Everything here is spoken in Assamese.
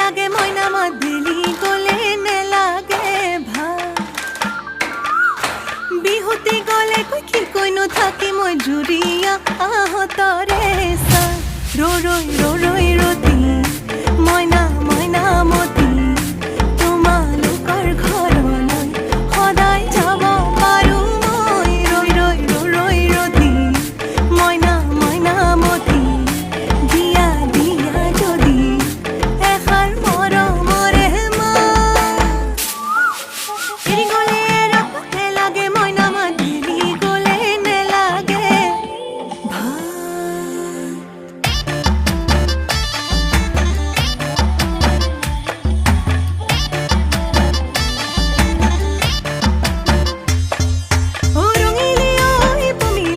লাগে মইনা মাদিলি গলে নেলাগে ভাল বিহুতি গলে কি কইনো থাকি মই জুৰিয়া আহতৰে চা ৰৈ ৰৈ ৰতি মইনা মইনা মতি